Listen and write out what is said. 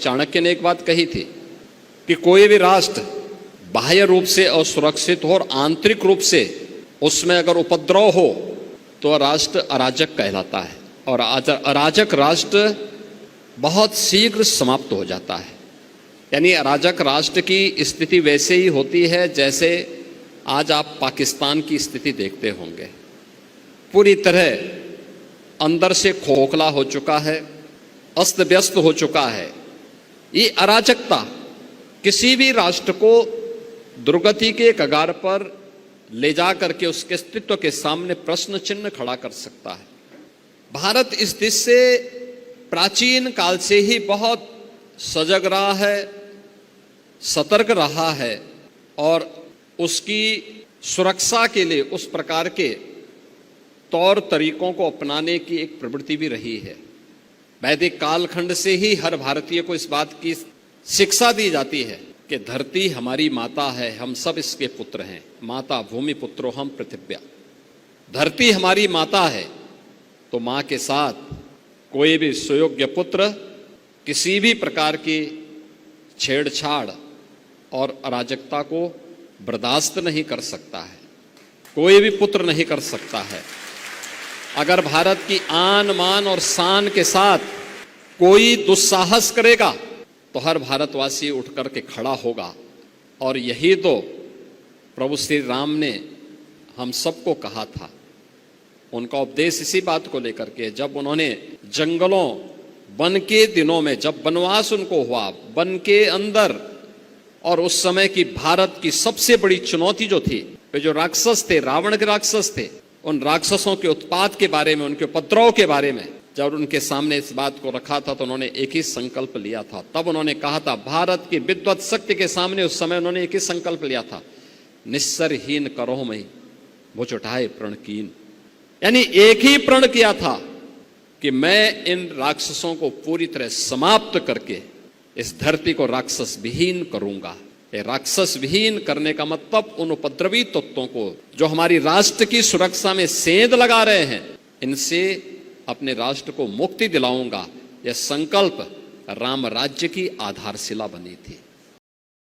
चाणक्य ने एक बात कही थी कि कोई भी राष्ट्र बाह्य रूप से असुरक्षित हो और आंतरिक रूप से उसमें अगर उपद्रव हो तो राष्ट्र अराजक कहलाता है, और अराजक राष्ट्र बहुत शीघ्र समाप्त हो जाता है। यानी अराजक राष्ट्र की स्थिति वैसे ही होती है जैसे आज आप पाकिस्तान की स्थिति देखते होंगे। पूरी तरह अंदर से खोखला हो चुका है, अस्त व्यस्त हो चुका है। ये अराजकता किसी भी राष्ट्र को दुर्गति के कगार पर ले जा करके उसके अस्तित्व के सामने प्रश्न चिन्ह खड़ा कर सकता है। भारत इस दिश से प्राचीन काल से ही बहुत सजग रहा है, सतर्क रहा है, और उसकी सुरक्षा के लिए उस प्रकार के तौर तरीकों को अपनाने की एक प्रवृत्ति भी रही है। वैदिक कालखंड से ही हर भारतीय को इस बात की शिक्षा दी जाती है कि धरती हमारी माता है, हम सब इसके पुत्र हैं। माता भूमि पुत्रो हम पृथिव्या। धरती हमारी माता है तो माँ के साथ कोई भी सुयोग्य पुत्र किसी भी प्रकार की छेड़छाड़ और अराजकता को बर्दाश्त नहीं कर सकता है, कोई भी पुत्र नहीं कर सकता है। अगर भारत की आन मान और शान के साथ कोई दुस्साहस करेगा तो हर भारतवासी उठ कर के खड़ा होगा। और यही तो प्रभु श्री राम ने हम सबको कहा था। उनका उपदेश इसी बात को लेकर के, जब उन्होंने जंगलों वन के दिनों में, जब वनवास उनको हुआ वन के अंदर, और उस समय की भारत की सबसे बड़ी चुनौती जो थी, वे जो राक्षस थे, रावण के राक्षस थे, उन राक्षसों के उत्पात के बारे में, उनके उपद्रव के बारे में जब उनके सामने इस बात को रखा था तो उन्होंने एक ही संकल्प लिया था। तब उन्होंने कहा था, भारत की विद्वत शक्ति के सामने उस समय उन्होंने एक ही संकल्प लिया था, निस्सरहीन करो मई मुझ उठाए प्रण कीन। यानी एक ही प्रण किया था कि मैं इन राक्षसों को पूरी तरह समाप्त करके इस धरती को राक्षस विहीन करूंगा। राक्षस विहीन करने का मतलब उन उपद्रवी तत्वों को जो हमारी राष्ट्र की सुरक्षा में सेंध लगा रहे हैं, इनसे अपने राष्ट्र को मुक्ति दिलाऊंगा। यह संकल्प राम राज्य की आधारशिला बनी थी।